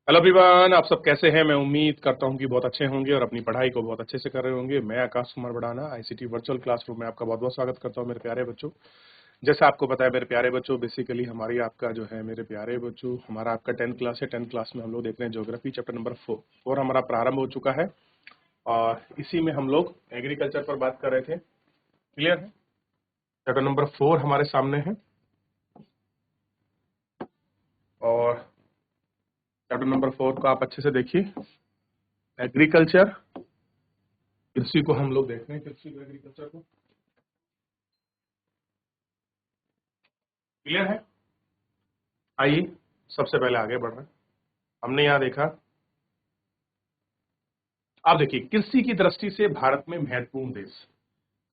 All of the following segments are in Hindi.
हेलो एवरीवन, आप सब कैसे हैं। मैं उम्मीद करता हूं कि बहुत अच्छे होंगे और अपनी पढ़ाई को बहुत अच्छे से कर रहे होंगे। मैं Akash Kumar Badana ICT virtual classroom में आपका बहुत बहुत स्वागत करता हूं मेरे प्यारे बच्चों। जैसा आपको पता है मेरे प्यारे बच्चों, बेसिकली हमारी आपका जो है मेरे प्यारे बच्चों, हमारा आपका 10th क्लास है। 10th क्लास में हम लोग देख रहे हैं ज्योग्राफी चैप्टर नंबर 4 हमारा प्रारंभ हो चुका है और इसी में हम लोग एग्रीकल्चर पर बात कर रहे थे। क्लियर है? चैप्टर नंबर 4 हमारे सामने है और चैप्टर नंबर 4 को आप अच्छे से देखिए। एग्रीकल्चर, कृषि को हम लोग देख रहे हैं, कृषि को, एग्रीकल्चर को। क्लियर है? आइए सबसे पहले आगे बढ़ रहे हैं। हमने यहां देखा, आप देखिए, कृषि की दृष्टि से भारत में महत्वपूर्ण देश,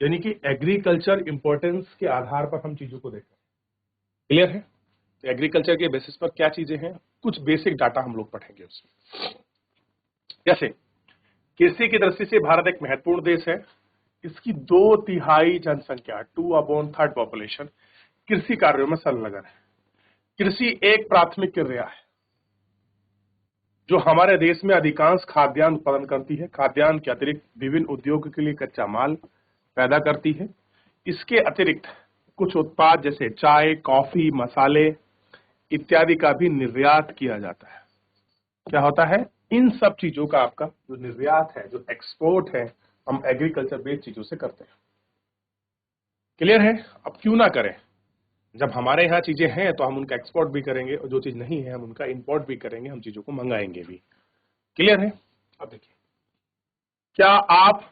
यानी कि एग्रीकल्चर इंपॉर्टेंस के आधार पर हम चीजों को देख रहे हैं। क्लियर है? तो एग्रीकल्चर के बेसिस पर क्या चीजें हैं, कुछ बेसिक डाटा हम लोग पढ़ेंगे उसमें। जैसे कृषि की दृष्टि से भारत एक महत्वपूर्ण देश है। इसकी 2/3 जनसंख्या, 2/3 पॉपुलेशन कृषि कार्यों में संलग्न है। कृषि एक प्राथमिक क्रिया है जो हमारे देश में अधिकांश खाद्यान्न उत्पादन करती है। खाद्यान्न के अतिरिक्त विभिन्न उद्योगों के लिए कच्चा माल पैदा करती है। इसके अतिरिक्त कुछ उत्पाद जैसे चाय, कॉफी, मसाले इत्यादि का भी निर्यात किया जाता है। क्या होता है? इन सब चीजों का आपका जो निर्यात है, जो एक्सपोर्ट है, हम एग्रीकल्चर बेस्ड चीजों से करते हैं। क्लियर है? अब क्यों ना करें, जब हमारे यहाँ चीजें हैं तो हम उनका एक्सपोर्ट भी करेंगे और जो चीज नहीं है हम उनका इंपोर्ट भी करेंगे, हम चीजों को मंगाएंगे भी। क्लियर है? अब देखिए, क्या आप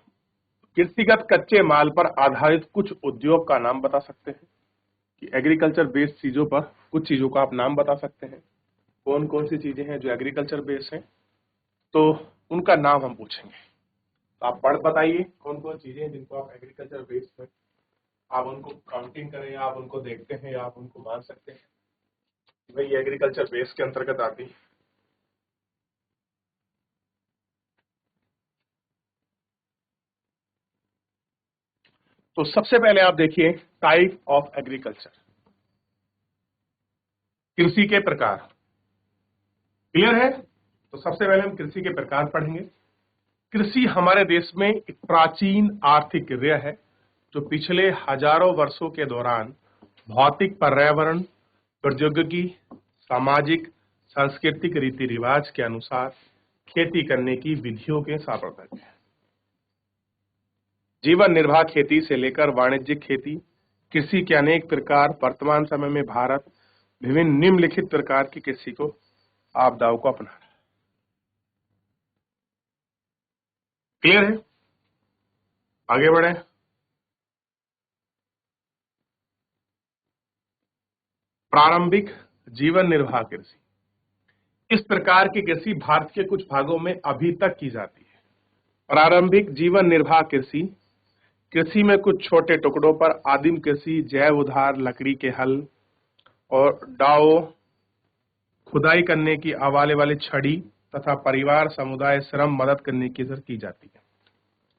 कृषिगत कच्चे माल पर आधारित कुछ उद्योग का नाम बता सकते हैं? कि एग्रीकल्चर बेस्ड चीजों पर कुछ चीजों का आप नाम बता सकते हैं? कौन कौन सी चीजें हैं जो एग्रीकल्चर बेस्ड हैं, तो उनका नाम हम पूछेंगे। तो आप पढ़ बताइए कौन कौन चीजें हैं जिनको आप एग्रीकल्चर बेस्ड है, आप उनको काउंटिंग करें, आप उनको देखते हैं, आप उनको मान सकते हैं भाई एग्रीकल्चर बेस्ड के अंतर्गत आती है। तो सबसे पहले आप देखिए टाइप ऑफ एग्रीकल्चर, कृषि के प्रकार। क्लियर है? तो सबसे पहले हम कृषि के प्रकार पढ़ेंगे। कृषि हमारे देश में एक प्राचीन आर्थिक क्रिया है जो पिछले हजारों वर्षों के दौरान भौतिक, पर्यावरण, प्रौद्योगिकी, सामाजिक, सांस्कृतिक रीति रिवाज के अनुसार खेती करने की विधियों के साप्रदायिक है। जीवन निर्वाह खेती से लेकर वाणिज्यिक खेती, कृषि के अनेक प्रकार। वर्तमान समय में भारत विभिन्न निम्नलिखित प्रकार की कृषि को आपदाओं को अपना रहा है। क्लियर है? आगे बढ़े। प्रारंभिक जीवन निर्वाह कृषि, इस प्रकार की कृषि भारत के कुछ भागों में अभी तक की जाती है। प्रारंभिक जीवन निर्वाह कृषि, कृषि में कुछ छोटे टुकड़ों पर आदिम कृषि, जैव उधार, लकड़ी के हल और डाओ, खुदाई करने की आवाले वाली छड़ी तथा परिवार समुदाय श्रम मदद करने की जरूरत की जाती है।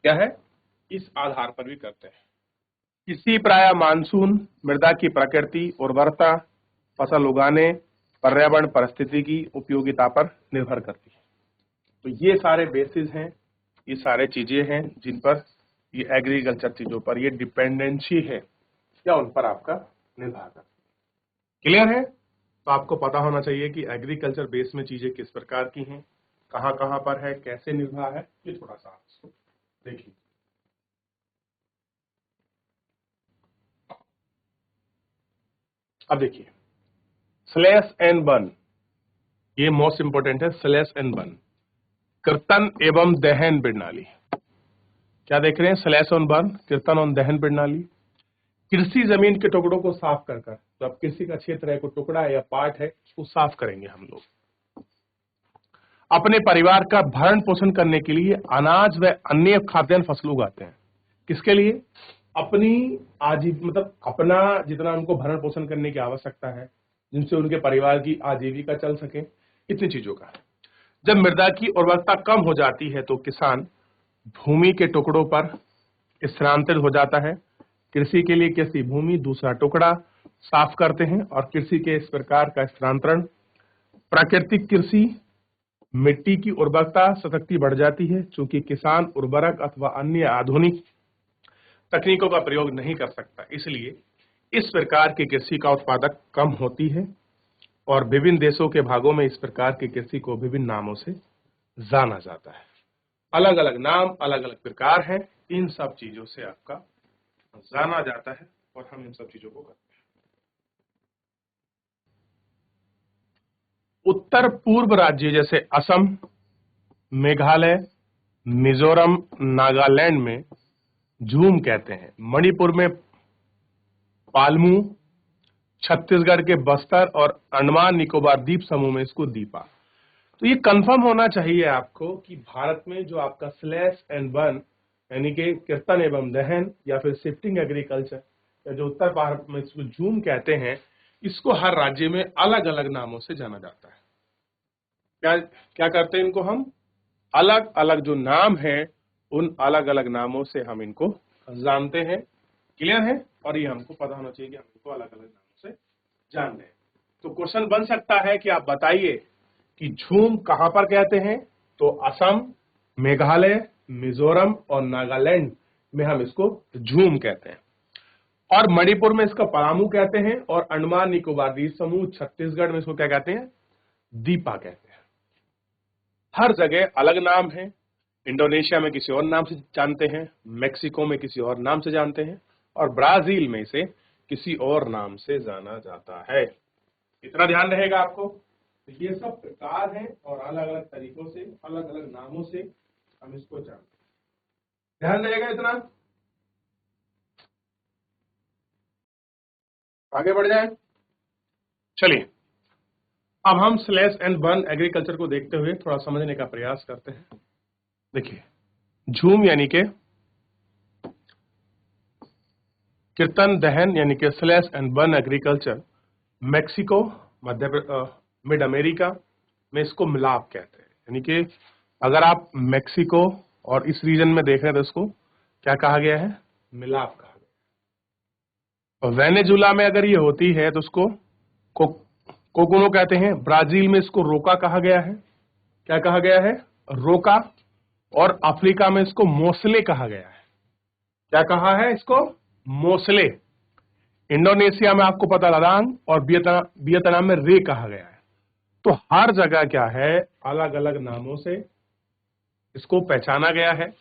क्या है? इस आधार पर भी करते हैं। कृषि प्राय मानसून, मृदा की प्रकृति, उर्वरता, फसल उगाने, पर्यावरण परिस्थिति की उपयोगिता पर निर्भर करती है। तो ये सारे बेसिस हैं, ये सारे चीजें हैं जिन पर ये एग्रीकल्चर चीजों पर ये डिपेंडेंसी है, क्या उन पर आपका निर्भर करता है। क्लियर है? तो आपको पता होना चाहिए कि एग्रीकल्चर बेस में चीजें किस प्रकार की हैं, कहां कहां पर है, कैसे निर्भर है, ये थोड़ा सा आप इसको देखिए। अब देखिए, स्लैश एंड बर्न, ये मोस्ट इंपोर्टेंट है। स्लैश एंड बर्न, कर्तन एवं दहन प्रणाली। क्या देख रहे हैं? स्लैश एंड बर्न, कर्तन और दहन प्रणाली। कृषि जमीन के टुकड़ों को साफ कर कर, तो अब कृषि का क्षेत्र है, कोई टुकड़ा है या पार्ट है, उसको साफ करेंगे हम लोग। अपने परिवार का भरण पोषण करने के लिए अनाज व अन्य खाद्यान्न फसल उगाते हैं। किसके लिए? अपनी मतलब अपना जितना उनको भरण पोषण करने की आवश्यकता है, जिनसे उनके परिवार की आजीविका चल सके, इतनी चीजों का। जब मृदा की उर्वरता कम हो जाती है तो किसान भूमि के टुकड़ों पर स्थानांतरित हो जाता है। कृषि के लिए कृषि भूमि दूसरा टुकड़ा साफ करते हैं और कृषि के इस प्रकार का स्थानांतरण प्राकृतिक कृषि मिट्टी की उर्वरकता शक्ति बढ़ जाती है, चूंकि किसान उर्वरक अथवा अन्य आधुनिक तकनीकों का प्रयोग नहीं कर सकता, इसलिए इस प्रकार की कृषि का उत्पादक कम होती है और विभिन्न देशों के भागों में इस प्रकार की कृषि को विभिन्न नामों से जाना जाता है। अलग अलग नाम, अलग अलग प्रकार हैं, इन सब चीजों से आपका जाना जाता है और हम इन सब चीजों को करते हैं। उत्तर पूर्व राज्य जैसे असम, मेघालय, मिजोरम, नागालैंड में झूम कहते हैं। मणिपुर में पालमू, छत्तीसगढ़ के बस्तर और अंडमान निकोबार द्वीप समूह में इसको दीपा। तो ये कंफर्म होना चाहिए आपको कि भारत में जो आपका स्लैश एंड बर्न यानी कि कीर्तन एवं दहन या फिर शिफ्टिंग एग्रीकल्चर या जो उत्तर भारत में इसको झूम कहते हैं, इसको हर राज्य में अलग अलग नामों से जाना जाता है। क्या क्या करते हैं इनको हम? अलग अलग जो नाम है उन अलग अलग नामों से हम इनको जानते हैं। क्लियर है? और ये हमको पता होना चाहिए कि हम इनको अलग अलग नामों से जान रहे हैं। तो क्वेश्चन बन सकता है कि आप बताइए कि झूम कहां पर कहते हैं? तो असम, मेघालय, मिजोरम और नागालैंड में हम इसको झूम कहते हैं, और मणिपुर में इसका पलामू कहते हैं, और अंडमान निकोबार द्वीप समूह छत्तीसगढ़ में इसको क्या कहते हैं? दीपा कहते हैं। हर जगह अलग नाम है। इंडोनेशिया में किसी और नाम से जानते हैं, मेक्सिको में किसी और नाम से जानते हैं, और ब्राजील में इसे किसी और नाम से जाना जाता है। इतना ध्यान रहेगा आपको। तो ये सब प्रकार हैं और अलग अलग तरीकों से, अलग अलग नामों से हम इसको जानते हैं। ध्यान रहेगा इतना। आगे बढ़ जाए। चलिए अब हम स्लैश एंड बर्न एग्रीकल्चर को देखते हुए थोड़ा समझने का प्रयास करते हैं। देखिए, झूम यानी के कीर्तन दहन यानी कि slash and burn agriculture Mexico, mid America में इसको मिलाप कहते हैं। यानी कि अगर आप मेक्सिको और इस रीजन में देख रहे हैं तो इसको क्या कहा गया है? मिलाप कहा गया। और वेनेजुला में अगर ये होती है तो उसको कोकोनो कहते हैं। ब्राजील में इसको रोका कहा गया है। क्या कहा गया है? रोका। और अफ्रीका में इसको मोसले कहा गया है। क्या कहा है इसको? मोसले। इंडोनेशिया में आपको पता लदांग, और वियतनाम में रे कहा गया है। तो हर जगह क्या है? अलग अलग नामों से इसको पहचाना गया है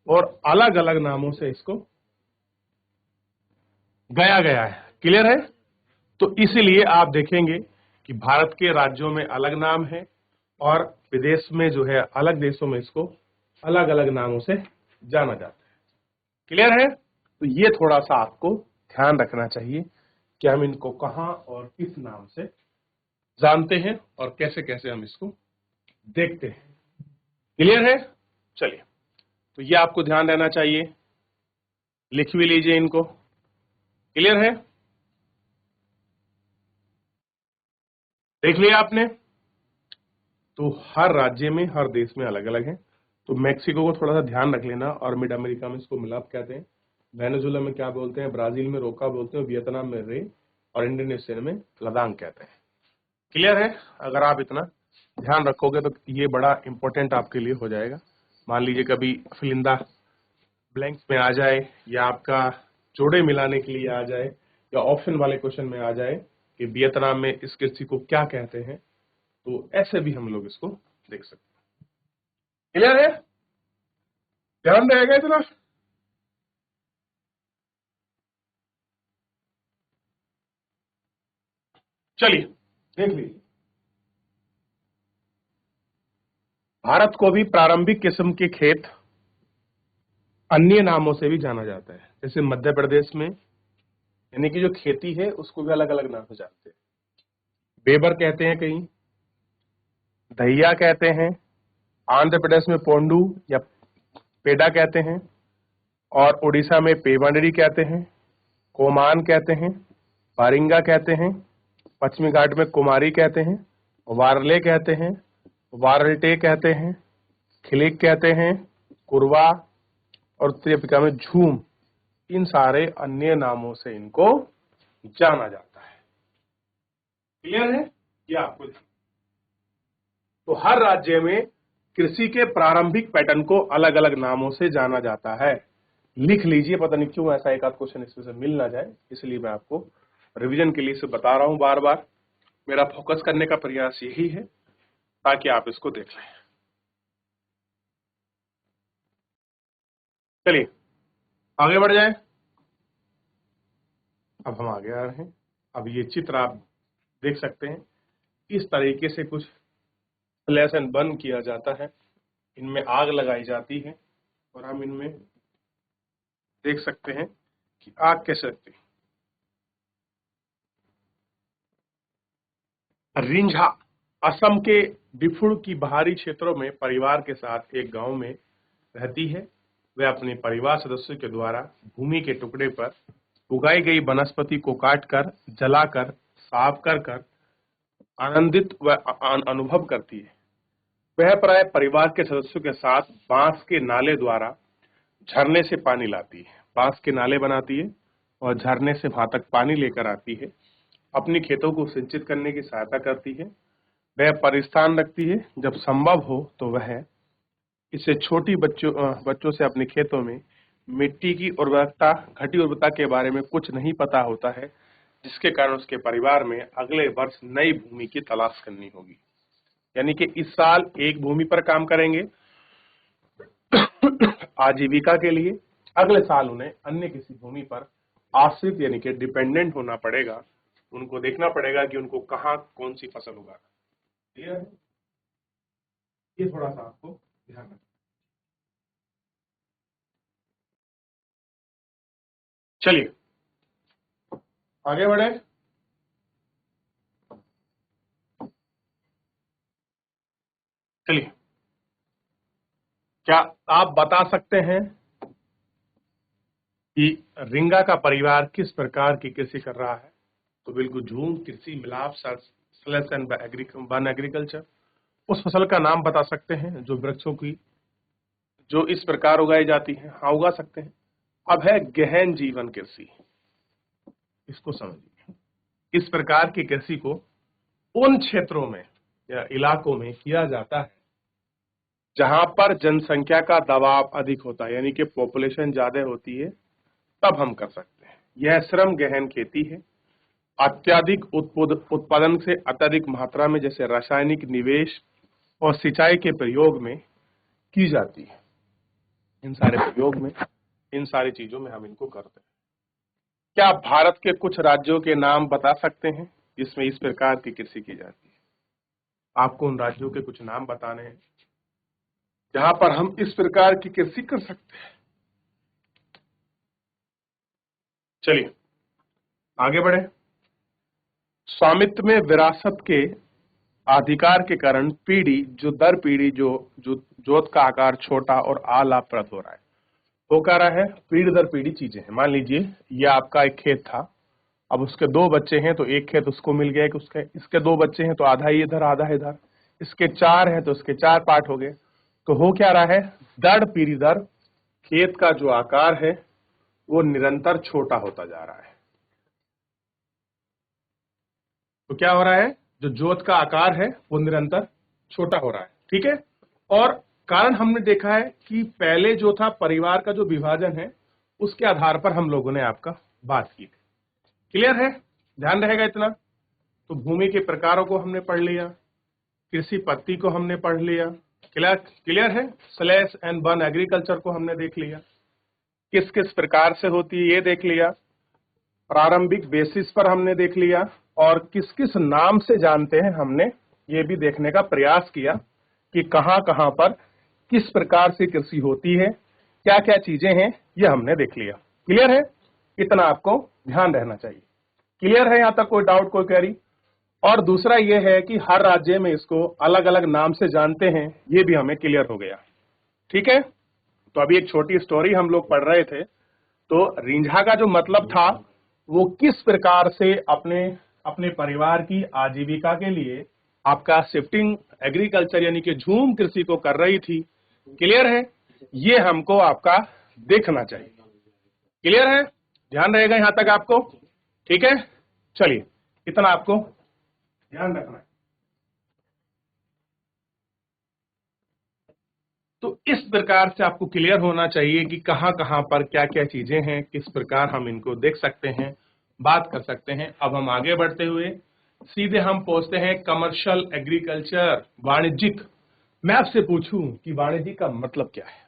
और अलग अलग नामों से इसको गया गया है। क्लियर है? तो इसीलिए आप देखेंगे कि भारत के राज्यों में अलग नाम है और विदेश में जो है अलग देशों में इसको अलग अलग नामों से जाना जाता है। क्लियर है? तो ये थोड़ा सा आपको ध्यान रखना चाहिए कि हम इनको कहां और किस नाम से जानते हैं और कैसे कैसे हम इसको देखते हैं। क्लियर है? चलिए, तो ये आपको ध्यान रहना चाहिए। लिख भी लीजिए इनको। क्लियर है? देख लिया आपने? तो हर राज्य में, हर देश में अलग अलग है। तो मैक्सिको को थोड़ा सा ध्यान रख लेना, और मिड अमेरिका में इसको मिलाप कहते हैं। वेनेजुला में क्या बोलते हैं? ब्राजील में रोका बोलते हैं, वियतनाम में रे, और इंडोनेशिया में लदांग कहते हैं। क्लियर है? अगर आप इतना ध्यान रखोगे तो ये बड़ा इंपॉर्टेंट आपके लिए हो जाएगा। मान लीजिए कभी फिलिंदा ब्लैंक्स में आ जाए, या आपका जोड़े मिलाने के लिए आ जाए, या ऑप्शन वाले क्वेश्चन में आ जाए कि वियतनाम में इस कृषि को क्या कहते हैं, तो ऐसे भी हम लोग इसको देख सकते हैं। क्लियर है? ध्यान रहेगा इतना। चलिए देख लीजिए। भारत को भी प्रारंभिक किस्म के खेत अन्य नामों से भी जाना जाता है। जैसे मध्य प्रदेश में यानी कि जो खेती है उसको भी अलग अलग नाम से जानते हैं। बेबर कहते हैं, कहीं दहिया कहते हैं, आंध्र प्रदेश में पोंडू या पेडा कहते हैं, और उड़ीसा में पेवंडरी कहते हैं, कोमान कहते हैं, पारिंगा कहते हैं, पश्चिमी घाट में कुमारी कहते हैं, वारले कहते हैं, वारल्टे कहते हैं, खिलिक कहते हैं, कुरवा, और उत्तरी अफ्रीका में झूम। इन सारे अन्य नामों से इनको जाना जाता है। क्लियर है? ये आपको तो हर राज्य में कृषि के प्रारंभिक पैटर्न को अलग अलग नामों से जाना जाता है। लिख लीजिए, पता नहीं क्यों ऐसा एक आध क्वेश्चन इसमें से मिल ना जाए, इसलिए मैं आपको रिवीजन के लिए इसे बता रहा हूं बार बार। मेरा फोकस करने का प्रयास यही है ताकि आप इसको देख लें। चलिए आगे बढ़ जाए। अब हम आगे आ रहे हैं। अब ये चित्र आप देख सकते हैं, इस तरीके से कुछ स्लैश एंड बर्न किया जाता है, इनमें आग लगाई जाती है और हम इनमें देख सकते हैं कि आग कैसे लगती है। रिंझा असम के डिफुड़ की बाहरी क्षेत्रों में परिवार के साथ एक गांव में रहती है। वह अपने परिवार सदस्यों के द्वारा भूमि के टुकड़े पर उगाई गई वनस्पति को काटकर, जलाकर, साफ कर आनंदित व अनुभव करती है। वह प्राय परिवार के सदस्यों के साथ बांस के नाले द्वारा झरने से पानी लाती है, बांस के नाले बनाती है और झरने से वहां तक पानी लेकर आती है, अपने खेतों को सिंचित करने की सहायता करती है। वह परिस्थान रखती है, जब संभव हो तो वह इसे छोटी बच्चों से अपने खेतों में मिट्टी की उर्वरकता, घटी उर्वरकता के बारे में कुछ नहीं पता होता है, जिसके कारण उसके परिवार में अगले वर्ष नई भूमि की तलाश करनी होगी। यानी कि इस साल एक भूमि पर काम करेंगे आजीविका के लिए, अगले साल उन्हें अन्य किसी भूमि पर आश्रित यानी कि डिपेंडेंट होना पड़ेगा। उनको देखना पड़ेगा कि उनको कहाँ कौन सी फसल उगाना। क्लियर है? ये थोड़ा सा आपको ध्यान रखना। चलिए आगे बढ़े। चलिए, क्या आप बता सकते हैं कि रिंगा का परिवार किस प्रकार की कृषि कर रहा है? तो बिल्कुल झूम कृषि, मिलाप, स्लैश एंड बर्न एग्रीकल्चर। उस फसल का नाम बता सकते हैं जो वृक्षों की जो इस प्रकार उगाई जाती है? हाँ, उगा सकते हैं। अब है गहन जीवन कृषि, इसको समझिए। इस प्रकार की कृषि को उन क्षेत्रों में या इलाकों में किया जाता है जहां पर जनसंख्या का दबाव अधिक होता है, यानी कि पॉपुलेशन ज्यादा होती है, तब हम कर सकते हैं। यह श्रम गहन खेती है, अत्यधिक उत्पादन से अत्यधिक मात्रा में जैसे रासायनिक निवेश और सिंचाई के प्रयोग में की जाती है। इन सारे प्रयोग में, इन सारी चीजों में हम इनको करते हैं। क्या आप भारत के कुछ राज्यों के नाम बता सकते हैं जिसमें इस प्रकार की कृषि की जाती है? आपको उन राज्यों के कुछ नाम बताने हैं जहां पर हम इस प्रकार की कृषि कर सकते हैं। चलिए आगे बढ़े। स्वामित्व में विरासत के अधिकार के कारण पीढ़ी जो दर पीढ़ी जो जोत का आकार छोटा और अलाभप्रद हो रहा है। वो कह रहा है पीढ़ी दर पीढ़ी चीजें हैं। मान लीजिए ये आपका एक खेत था, अब उसके दो बच्चे हैं तो एक खेत उसको मिल गया, उसके इसके दो बच्चे हैं तो आधा इधर आधा इधर, इसके चार है तो इसके चार पार्ट हो गए। तो हो क्या रहा है, दर पीढ़ी दर खेत का जो आकार है वो निरंतर छोटा होता जा रहा है। तो क्या हो रहा है, जो जोत का आकार है वो निरंतर छोटा हो रहा है। ठीक है, और कारण हमने देखा है कि पहले जो था परिवार का जो विभाजन है उसके आधार पर हम लोगों ने आपका बात की। क्लियर है? ध्यान रहेगा इतना। तो भूमि के प्रकारों को हमने पढ़ लिया, कृषि पद्धति को हमने पढ़ लिया। क्लियर है? स्लैश एंड बर्न एग्रीकल्चर को हमने देख लिया, किस किस प्रकार से होती है ये देख लिया, प्रारंभिक बेसिस पर हमने देख लिया, और किस किस नाम से जानते हैं हमने ये भी देखने का प्रयास किया कि कहां कहां पर किस प्रकार से कृषि होती है, क्या क्या चीजें हैं, ये हमने देख लिया। क्लियर है? इतना आपको ध्यान रहना चाहिए। क्लियर है? यहां तक कोई डाउट, कोई क्वेरी? और दूसरा ये है कि हर राज्य में इसको अलग अलग नाम से जानते हैं, ये भी हमें क्लियर हो गया। ठीक है, तो अभी एक छोटी स्टोरी हम लोग पढ़ रहे थे। तो रिंझा का जो मतलब था वो किस प्रकार से अपने अपने परिवार की आजीविका के लिए आपका शिफ्टिंग एग्रीकल्चर यानी कि झूम कृषि को कर रही थी। क्लियर है? ये हमको आपका देखना चाहिए। क्लियर है? ध्यान रहेगा यहां तक आपको? ठीक है, चलिए इतना आपको ध्यान रखना है। तो इस प्रकार से आपको क्लियर होना चाहिए कि कहां कहां पर क्या क्या चीजें हैं, किस प्रकार हम इनको देख सकते हैं, बात कर सकते हैं। अब हम आगे बढ़ते हुए सीधे हम पहुंचते हैं कमर्शियल एग्रीकल्चर, वाणिज्यिक। मैं आपसे पूछूं कि वाणिज्यिक का मतलब क्या है?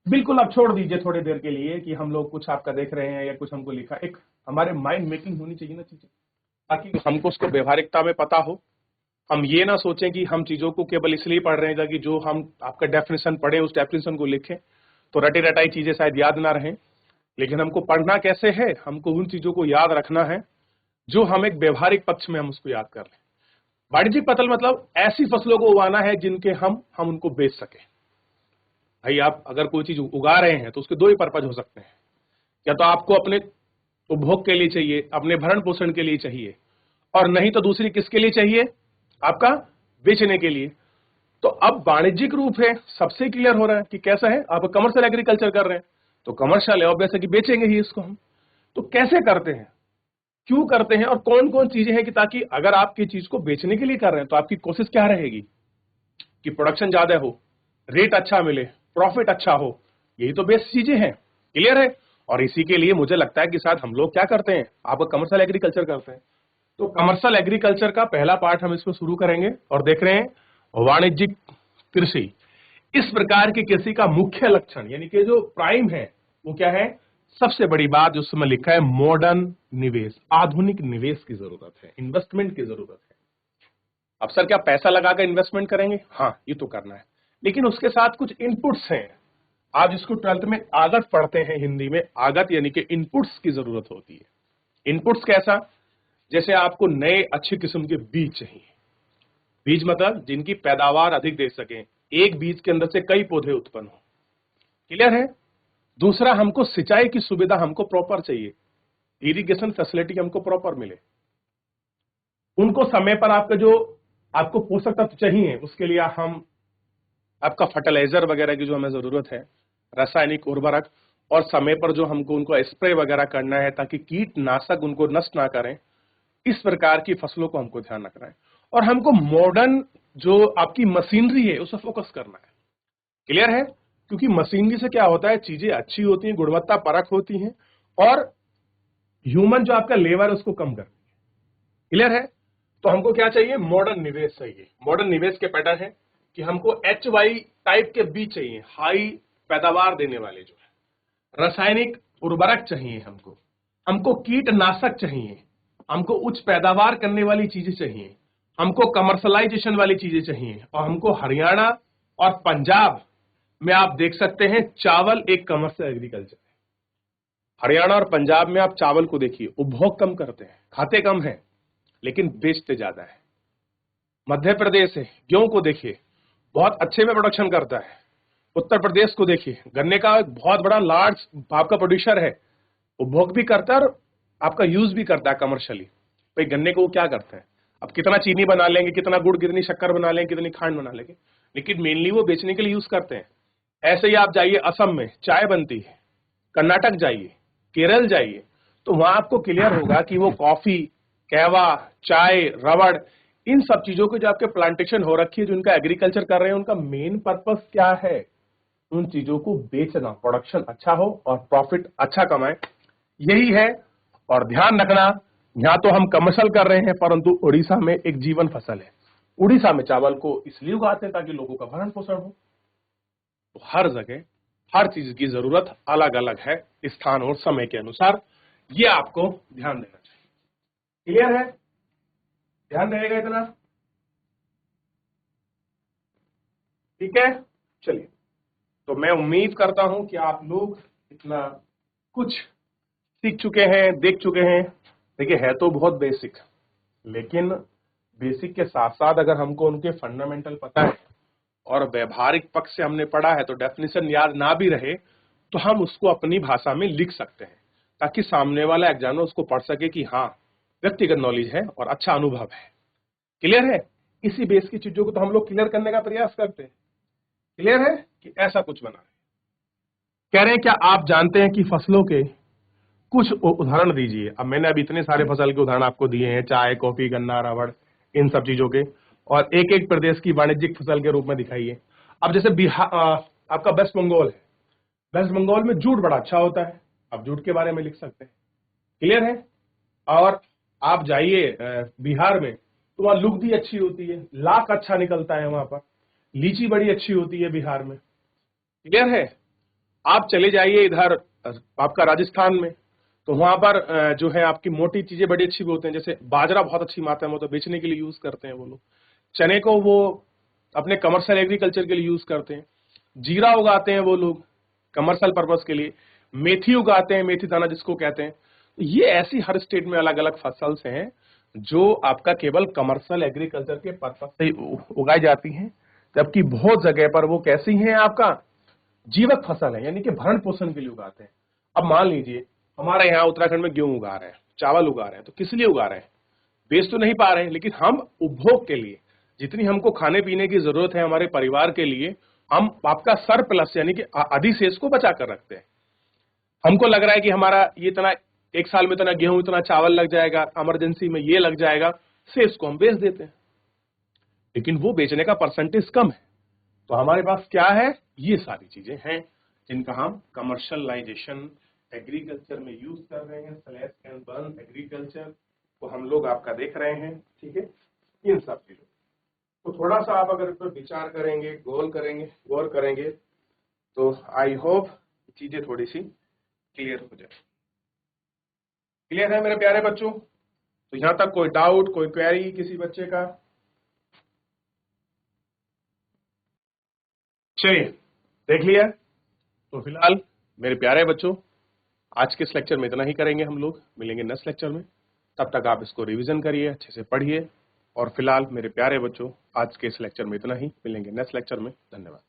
बिल्कुल आप छोड़ दीजिए थोड़ी देर के लिए कि हम लोग कुछ आपका देख रहे हैं या कुछ हमको लिखा, एक हमारे माइंड मेकिंग होनी चाहिए ना चीजें, ताकि हमको उसको व्यवहारिकता में पता हो। हम ये ना सोचें कि हम चीजों को केवल इसलिए पढ़ रहे हैं ताकि जो हम आपका डेफिनेशन पढ़े उस डेफिनेशन को लिखें, तो रटी रटाई चीजें शायद याद ना रहें। लेकिन हमको पढ़ना कैसे है, हमको उन चीजों को याद रखना है जो हम एक व्यवहारिक पक्ष में हम उसको याद कर लें। वाणिज्यिक फसल मतलब ऐसी फसलों को उगाना है जिनके हम उनको बेच सके। भाई आप अगर कोई चीज उगा रहे हैं तो उसके दो ही पर्पज हो सकते हैं, या तो आपको अपने उपभोग के लिए चाहिए, अपने भरण पोषण के लिए चाहिए, और नहीं तो दूसरी किसके लिए चाहिए, आपका बेचने के लिए। तो अब वाणिज्यिक रूप है, सबसे क्लियर हो रहा है कि कैसा है, आप कमर्शियल एग्रीकल्चर कर रहे हैं तो कमर्शियल है, ऑब्वियस है कि बेचेंगे ही इसको हम। तो कैसे करते हैं, क्यों करते हैं, और कौन कौन चीजें हैं कि ताकि अगर आप की चीज को बेचने के लिए कर रहे हैं तो आपकी कोशिश क्या रहेगी कि प्रोडक्शन ज्यादा हो, रेट अच्छा मिले, प्रॉफिट अच्छा हो। यही तो बेस्ट चीजें हैं। क्लियर है? और इसी के लिए मुझे लगता है कि शायद हम लोग क्या करते हैं, आप कमर्शियल एग्रीकल्चर करते हैं। तो कमर्शियल एग्रीकल्चर का पहला पार्ट हम इसमें शुरू करेंगे और देख रहे हैं वाणिज्यिक कृषि। इस प्रकार की कृषि का मुख्य लक्षण यानी कि जो प्राइम है वो क्या है, सबसे बड़ी बात जो उसमें लिखा है मॉडर्न निवेश, आधुनिक निवेश की जरूरत है, इन्वेस्टमेंट की जरूरत है। अब सर क्या पैसा लगाकर इन्वेस्टमेंट करेंगे? हाँ, ये तो करना है, लेकिन उसके साथ कुछ इनपुट्स हैं। आप जिसको 12th में आगत पढ़ते हैं हिंदी में, आगत यानी कि इनपुट्स की जरूरत होती है। इनपुट्स कैसा, जैसे आपको नए अच्छे किस्म के बीज चाहिए। बीज मतलब जिनकी पैदावार अधिक दे सके, एक बीज के अंदर से कई पौधे उत्पन्न हो। क्लियर है? दूसरा, हमको सिंचाई की सुविधा हमको प्रॉपर चाहिए, इरिगेशन फैसिलिटी हमको प्रॉपर मिले। उनको समय पर आपका जो आपको पोषक तत्व चाहिए उसके लिए हम आपका फर्टिलाइजर वगैरह की जो हमें जरूरत है, रासायनिक उर्वरक, और समय पर जो हमको उनको स्प्रे वगैरह करना है ताकि कीटनाशक उनको नष्ट ना करें। इस प्रकार की फसलों को हमको ध्यान रखना है, और हमको मॉडर्न जो आपकी मशीनरी है उस पर फोकस करना है। क्लियर है? क्योंकि मशीनरी से क्या होता है, चीजें अच्छी होती हैं, गुणवत्ता परक होती हैं, और ह्यूमन जो आपका लेबर है उसको कम करती है। क्लियर है? तो हमको क्या चाहिए, मॉडर्न निवेश चाहिए। मॉडर्न निवेश के पैटर्न है कि हमको HY टाइप के बीज चाहिए, हाई पैदावार देने वाले जो है। रासायनिक उर्वरक चाहिए हमको, हमको कीटनाशक चाहिए, हमको उच्च पैदावार करने वाली चीजें चाहिए, हमको कमर्शलाइजेशन वाली चीजें चाहिए, और हमको हरियाणा और पंजाब में आप देख सकते हैं चावल एक कमर्शियल एग्रीकल्चर है। हरियाणा और पंजाब में आप चावल को देखिए, उपभोग कम करते हैं, खाते कम है लेकिन बेचते ज्यादा है। मध्य प्रदेश है, गेहूं को देखिए बहुत अच्छे में प्रोडक्शन करता है। उत्तर प्रदेश को देखिए, गन्ने का एक बहुत बड़ा लार्ज आपका प्रोड्यूसर है, उपभोग भी करता है और आपका यूज भी करता है कमर्शियली। भाई गन्ने को वो क्या करते हैं, अब कितना चीनी बना लेंगे, कितना गुड़, कितनी शक्कर बना लेंगे, कितनी खांड बना लेंगे, लेकिन मेनली वो बेचने के लिए यूज करते हैं। ऐसे ही आप जाइए असम में चाय बनती है, कर्नाटक जाइए, केरल जाइए, तो वहां आपको क्लियर होगा कि वो कॉफी, कहवा, चाय, रबड़, इन सब चीजों के जो आपके प्लांटेशन हो रखी है, जो उनका एग्रीकल्चर कर रहे हैं, उनका मेन पर्पस क्या है, उन चीजों को बेचना, प्रोडक्शन अच्छा हो और प्रॉफिट अच्छा कमाए, यही है। और ध्यान रखना, यहाँ तो हम कमर्शियल कर रहे हैं परंतु उड़ीसा में एक जीवन फसल है। उड़ीसा में चावल को इसलिए उगाते हैं ताकि लोगों का भरण पोषण हो। तो हर जगह हर चीज की जरूरत अलग अलग है, स्थान और समय के अनुसार, ये आपको ध्यान देना चाहिए। क्लियर है? ध्यान रहेगा इतना? ठीक है, चलिए। तो मैं उम्मीद करता हूं कि आप लोग इतना कुछ सीख चुके हैं, देख चुके हैं। देखिए है तो बहुत बेसिक, लेकिन बेसिक के साथ साथ अगर हमको उनके फंडामेंटल पता है और व्यवहारिक पक्ष से हमने पढ़ा है, तो डेफिनेशन याद ना भी रहे तो हम उसको अपनी भाषा में लिख सकते हैं, ताकि सामने वाला एग्जामिनर उसको पढ़ सके कि हाँ व्यक्तिगत नॉलेज है और अच्छा अनुभव है। क्लियर है? इसी बेस की चीजों को तो हम लोग क्लियर करने का प्रयास करते हैं। क्लियर है कि ऐसा कुछ बना है। कह रहे हैं क्या आप जानते हैं कि फसलों के कुछ उदाहरण दीजिए। अब मैंने अभी इतने सारे फसल के उदाहरण आपको दिए हैं, चाय, कॉफी, गन्ना, रबड़, इन सब चीजों के, और एक एक प्रदेश की वाणिज्यिक फसल के रूप में दिखाइए। अब जैसे बिहार, आपका वेस्ट बंगाल है, वेस्ट बंगाल में जूट बड़ा अच्छा होता है, आप जूट के बारे में लिख सकते हैं। क्लियर है? और आप जाइए बिहार में, तो वहां लुगदी अच्छी होती है, लाख अच्छा निकलता है वहां पर, लीची बड़ी अच्छी होती है बिहार में। क्लियर है? आप चले जाइए इधर आपका राजस्थान में, तो वहां पर जो है आपकी मोटी चीजें बड़ी अच्छी होती हैं, जैसे बाजरा बहुत अच्छी मात्रा में, तो बेचने के लिए यूज करते हैं वो लोग। चने को वो अपने कमर्शियल एग्रीकल्चर के लिए यूज करते हैं। जीरा उगाते हैं वो लोग कमर्शियल पर्पज के लिए। मेथी उगाते हैं, मेथी दाना जिसको कहते हैं। तो ये ऐसी हर स्टेट में अलग अलग फसल से हैं जो आपका केवल कमर्शियल एग्रीकल्चर के पर्पज से उगाई जाती हैं, जबकि बहुत जगह पर वो कैसी हैं, आपका जीवक फसल है, यानी कि भरण पोषण के लिए उगाते हैं। अब मान लीजिए हमारे यहाँ उत्तराखंड में गेहूं उगा रहे हैं, चावल उगा रहे हैं, तो किस लिए उगा रहे हैं? बेच तो नहीं पा रहे हैं, लेकिन हम उपभोग के लिए, जितनी हमको खाने पीने की जरूरत है हमारे परिवार के लिए, हम आपका सरप्लस यानी कि अधिशेष को बचा कर रखते हैं। हमको लग रहा है कि हमारा ये इतना, एक साल में इतना गेहूं, इतना चावल लग जाएगा, इमरजेंसी में ये लग जाएगा, शेष को हम बेच देते हैं, लेकिन वो बेचने का परसेंटेज कम है। तो हमारे पास क्या है? ये सारी चीजें हैं जिनका हम कमर्शियलाइजेशन एग्रीकल्चर में यूज कर रहे हैं। स्लैश एंड बर्न एग्रीकल्चर को हम लोग आपका देख रहे हैं, ठीक है, इन सब चीजों तो थोड़ा सा आप अगर इस पर विचार करेंगे, गौर करेंगे, तो आई होप चीजें थोड़ी सी क्लियर हो जाए। क्लियर है मेरे प्यारे बच्चों? तो यहां तक कोई डाउट, कोई क्वेरी किसी बच्चे का? चलिए, देख लिया। तो फिलहाल मेरे प्यारे बच्चों, आज के इस लेक्चर में इतना ही करेंगे, हम लोग मिलेंगे नेक्स्ट लेक्चर में। तब तक आप इसको रिवीजन करिए, अच्छे से पढ़िए। और फिलहाल मेरे प्यारे बच्चों, आज के इस लेक्चर में इतना ही, मिलेंगे नेक्स्ट लेक्चर में। धन्यवाद।